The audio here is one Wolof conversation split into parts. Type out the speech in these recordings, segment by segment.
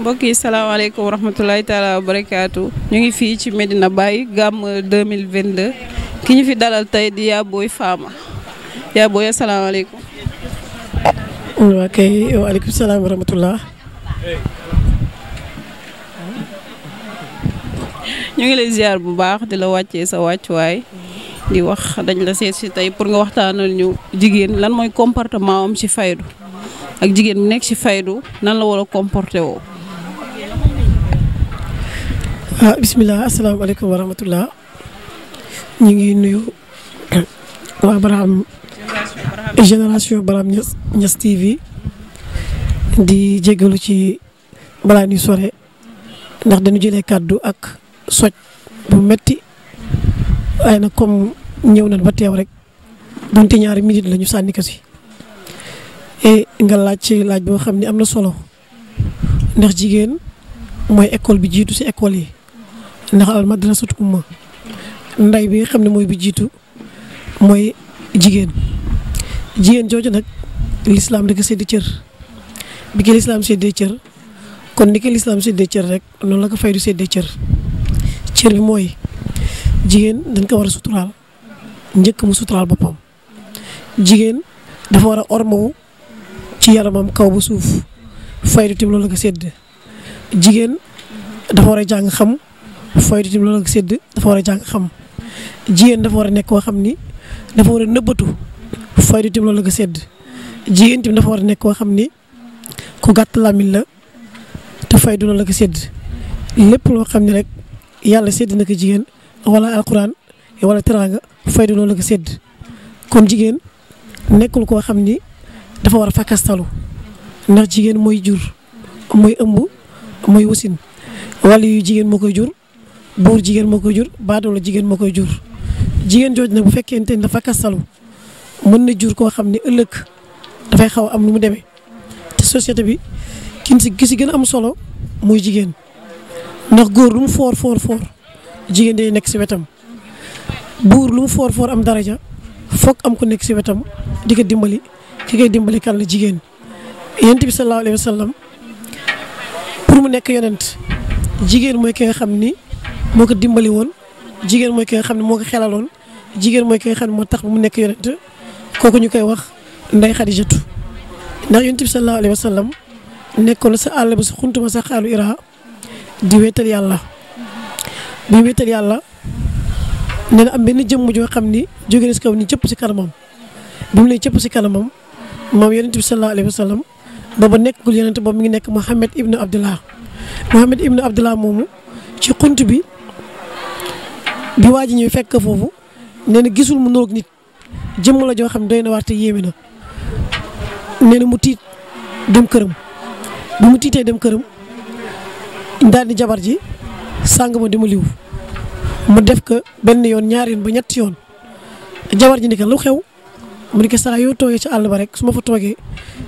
mbokk yi salaamaaleykum wa rahmatulahi taala wa barakaatu ñu ngi fii ci Medina Baye gàmm 2022 ki ñu fi dalal tey di Yaa Boy Fama Yaa Boy asalaamaaleykum. waa kay waaleykum salaam wa rahmatulah. ñu ngi lay ziar bu baax di la wàccee sa wàccuwaay di wax dañ la seet si tey pour nga waxtaanal ñu jigéen lan mooy comportement am ci faydu ak jigéen bu nekk ci faydu nan la war a comporté woo. bisimilah asalaamaaleykum wa rahmatulah ñu ngi nuyu waa Barham génération Barham Niass TV di jégalu ci balaa ñuy sore ndax dañu jëlee kàddu ak soj bu metti waaye nag comme ñëw nañ ba teew rek donte ñaari minute la ñu sànni ko si nga laaj ci laaj boo xam ne am na solo ndax jigéen mooy école bi jiitu si école yi. ndax al madrasatu umma nday bi nga xam ne mooy bi jiitu mooy jigéen jooju nag lislaam da ko séddi cër bi ko lislaam séddee cër kon ni ko lislaam séddee cër rek noonu la ko faydu séddee cër bi mooy jigéen dañ ko war a suturaal njëkk mu suturaal boppam jigéen dafa war a ormawu ci yaramam kaw ba suuf faydu tim loolu la ko sédd jigéen dafa war a jàng xam faydu tim loolu ak sédd dafa war a jàng xam jigéen dafa war a nekk koo xam ni dafa war a nëbbatu faydu tim loolu ak sédd jigéen tim dafa war a nekk koo xam ni ku gàtt làmmiñ la te faydu loolu ak sédd lépp loo xam ne rek yàlla sédd na ko jigéen wala alquran wala teraanga faydu loolu ak sédd kon jigéen nekkul koo xam ni dafa war a fakkastalu ndax jigéen mooy jur mooy ëmb mooy wasin wala yu jigéen moo koy jur buur jigéen moo koy jur baadoola jigéen moo koy jur jigéen jooju nag bu fekkente ni dafa kastalu mën na jur koo xam ne ëllëg dafay xaw am nu mu demee te société bi ki si gën a am solo muy jigéen ndax góor lu mu foor jigéen day nekk si wetam buur lu mu foor am daraja foog am ko nekk si wetam di ko dimbali ki koy dimbali kan la jigéen yonent bi sallallahu alayhi wa sallam pour mu nekk yonent jigéen mooy ki nga xam ni moo ko dimbali woon jigéen mooy ki nga xam ne moo ko xelaloon jigéen mooy ki nga xam ne moo tax mu nekk yonent kooku ñu koy wax Ndey Xadijatu ndax yonent bi sallallahu alayhi wa sallam nekkoon sa àll ba sa xuntuma sa xaalu Ira di wéetal yàlla bi wéetal yàlla nee na am benn jëmm joo xam ni jóge na si kaw ni cëpp si kanamam bi mu lay cëpp si kanamam moom yonent bi sallallahu alayhi wa sallam booba nekkul yonent boobu mi ngi nekk Muhammad ibnu Abdullah moomu ci xunt bi waa ji ñëw fekk foofu nee na gisul mu nuroog nit jëmm la joo xam ne doy na waar te yéeme na nee na mu tiit dem këram bi mu tiitee dem këram daal di jabar ji sàng ma dama liw mu def ko benn yoon ñaari yoon ba ñetti yoon jabar ji ni ko lu xew mu ni ko saa yoo toogee ci àll ba rek su ma fa toogee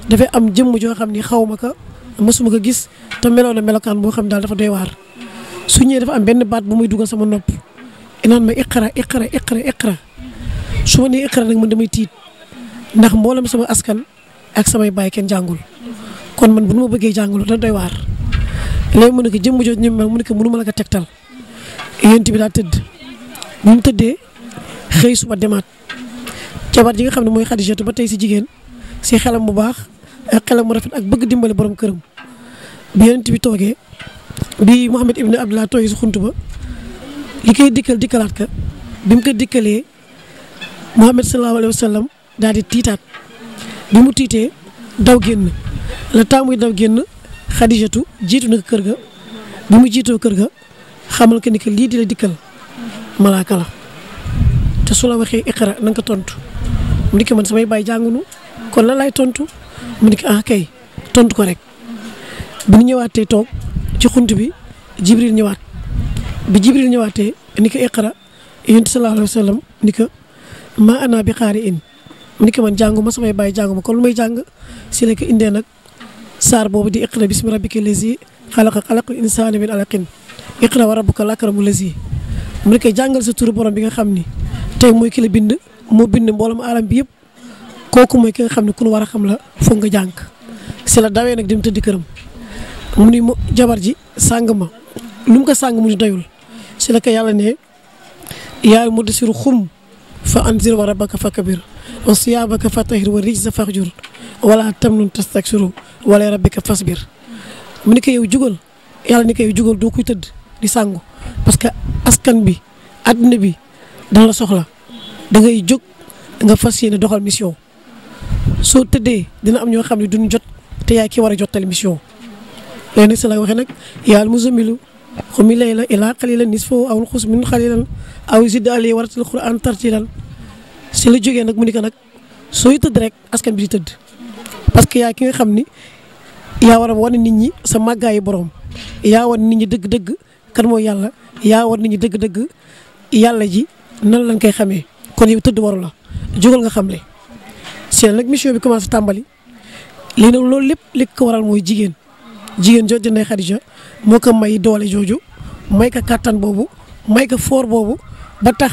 dafay am jëmm joo xam ni xaw ma ko mësuma ko gis te meloon na melokaan boo xam daal dafa doy waar su ñëwee dafa am benn baat bu muy dugal sama nopp naan ma iqra su ma nee iqra nag man damay tiit ndax mboolem sama askan ak samay baay kenn jàngul kon man bu nu ma bëggee jàngul da doy waar léegi mu ne ko jëmm jooju ñu mel mu ne ko mënu ma la ko tegtal yonent bi daa tëdd bu mu tëddee xëy suba demaat jabar ji nga xam ne mooy Xadijatu ba tey si jigéen si xelam bu baax ak xelam mu rafet ak bëgg dimbali borom këram bi yonent bi toogee bi Muhammad ibn Abdullah toogee si xunt ba li koy dikkalaat ka bi mu ko dikkalee Muhammad sallallahu alayhi wa sallam daal di tiitaat bi mu tiitee daw génn la taamuy daw génn Xadijatu jiitu na ko kër ga bi mu jiitoo kër ga xamal ko ni que lii di la dikkal malaaka la te su la waxee iqra na nga ko tontu mu dikk man samay baay jàngunu kon la lay tontu mu ni ko ah kay tontu ko rek bi ñu ñëwaatee toog ci xunt bi Jibril ñëwaat bi Jibril ñëwaatee ni ko iqra yonent sallallahu alayhi wa sallam ni ko ma ana bi xaari in ni ko man jàngu ma samay bàyyi jàngu ma kon lu may jàng si la ko indee nag saar boobu di iqra bismi rabbika lazi xalaqa xalaqal insaana min alaqin iqra wa rabbukal akramu lazi mu ne koy jàngal sa turu borom bi nga xam ni tey mooy ki la bind moo bind mboolem alam bi yëpp kooku mooy ki nga xam ne ku nu war a xam la foog nga jàng si la dawee nag dem tëdd këram mu ni jabar ji sàng ma lu mu ko sàng mu ni doyul si la ko yàlla ne yaa mudassiru xum fa anzir wa rabbaka fakabir wa siyaabaka fatahhir wa rijza fahjur wala tamnun tastaksiru wala rabbika fasbir mu ni ko yow jugal yàlla ni ko yow jugal doo koy tëdd di sàngu parce que askan bi àdduna bi dana la soxla da ngay jóg nga fas yéene doxal mission soo tëddee dina am ñoo xam ne duñ jot te yaay ki war a jottali mission léegi nag si la waxee nag yàlla muzammilu xumi layla ilaa qalilan nisfahu aw inqus minhu qalilan aw zid alayhi warattil qur'an tartilan si la jógee nag mu ni ko nag sooy tëdd rek askan bi di tëdd parce que yaay ki nga xam ni yaa war a wane nit ñi sa màggaayu borom yaa wan nit ñi dëgg-dëgg kan mooy yàlla yaa wan nit ñi dëgg-dëgg yàlla ji nan lañ koy xamee kon yow tëdd waru la jógal nga xamle si nag mission bi commencé tàmbali lii nag loolu lépp li ko waral mooy jigéen jooju Ndeye Khadija moo ko may doole jooju may ko kàttan boobu may ko foor boobu ba tax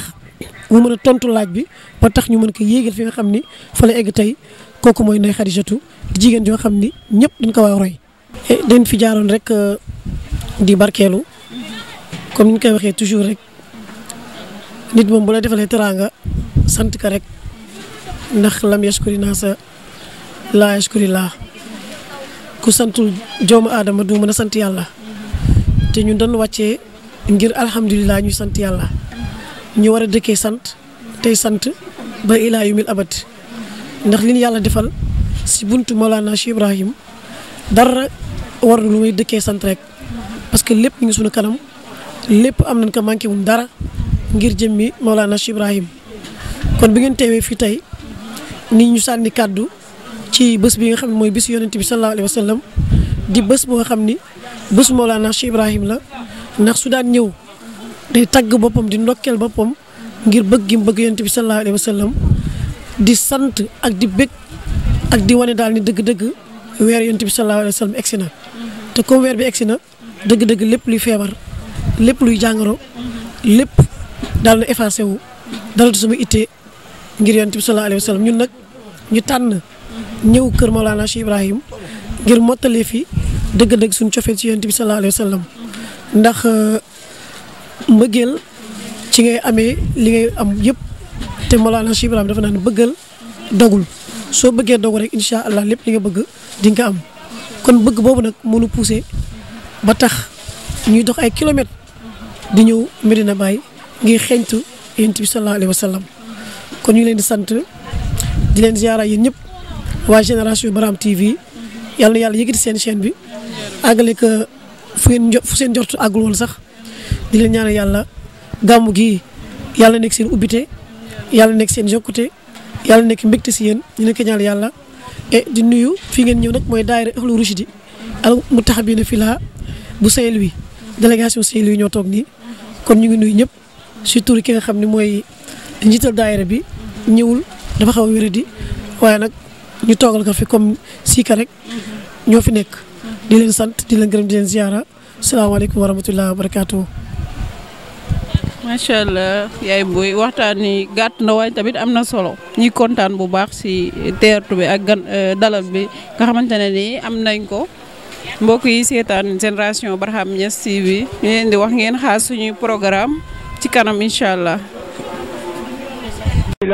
mu mën a tontu laaj bi ba tax ñu mën ko yéegal fi nga xam ni fa la egg tey kooku mooy Ndeye Khadijatu jigéen joo xam ni ñëpp dañ ko war a roy. dañ fi jaaroon rek di barkeelu comme ni ñu koy waxee toujours rek nit moom bu la defalee teraanga sant ka rek ndax lam yashkuri naasa laa yashkuri laa ku santul joomu aadama du mën a sant yàlla te ñun dañu wàccee ngir alhamdulilah ñuy sant yàlla ñu war a dëkkee sant tey sant ba ilaa yumil abad ndax li ñu yàlla defal si buntu Mawlana Cheikh Ibrahim dara war lu may dëkkee sant rek parce que lépp ñu ngi suñu kanam lépp am nañ ko manqué wuñ dara ngir jëmmi Mawlana Cheikh Ibrahim kon bi ngeen teewee fii tey ni ñu sànni kàddu ci bés bi nga xam ne mooy bésu yonent bi sallallahu alayhi wa sallam di bés boo xam ni bésu Mawlana Cheikh Ibrahim la ndax su daan ñëw day tagg boppam di ndokkeel boppam ngir bëgg gi mu bëgg yonent bi sallallahu alayhi wa sallam di sant ak di bëgg ak di wane daal ni dëgg-dëgg weer yonent bi sallallahu alayhi wa sallam egsi na te comme weer bi egsi na dëgg-dëgg lépp luy feebar lépp luy jàngoro lépp daal na effacé wu dara du sama ittee ngir yonent bi sallallahu alayhi wa sallam ñun nag ñu tànn ñëw kër Mawlana Cheikh Ibrahim ngir mottalee fi dëgg-dëgg suñu cofeel ci yonent bi sallallahu alayhi wa sallam ndax mbëggeel ci ngay amee li ngay am yëpp te Mawlana Cheikh Ibrahim dafa naan bëggal dogul soo bëggee dogu rek incha allah lépp li nga bëgg di nga am kon bëgg boobu nag mënu poussé ba tax ñuy dox ay kilomètres di ñëw Medina Baye ngir xeeñtu yonent bi sallallahu alayhi wa sallam kon ñu leen di sant di leen ziara yéen ñëpp waa génération Barham TV yàlla na yàlla yëkkati seen chaîne bi àggale ko fu seen jortu àggul woon sax di leen ñaanal yàlla gàmmu gi yàlla nekk seen ubbite yàlla nekk seen jokkute yàlla nekk mbégte si yéen ñu nekk ñaanal yàlla et di nuyu fii ngeen ñëw nag mooy daayira Ahlu Rushdi al mutahabina fillah bu Saint-Louis délégation Saint-Louis ñoo toog nii kon ñu ngi nuyu ñëpp surtout ki nga xam ne mooy njiital daayira bi ñëwul dafa xaw a wéradi waaye nag ñu toogal ko fi comme siika rek ñoo fi nekk di leen sant di leen gërëm di leen ziara salaamaaleykum wa rahmatulah wa barakaatu. macha allah yaay booy waxtaan ni gàtt na waaye tamit am na solo ñuy kontaan bu baax si teertu bi ak gan dalal bi nga xamante ne nii am nañ ko mbokk yi seetaan génération Barham Niass TV ñu leen di wax ngeen xaar suñuy programme ci kanam incha allah. la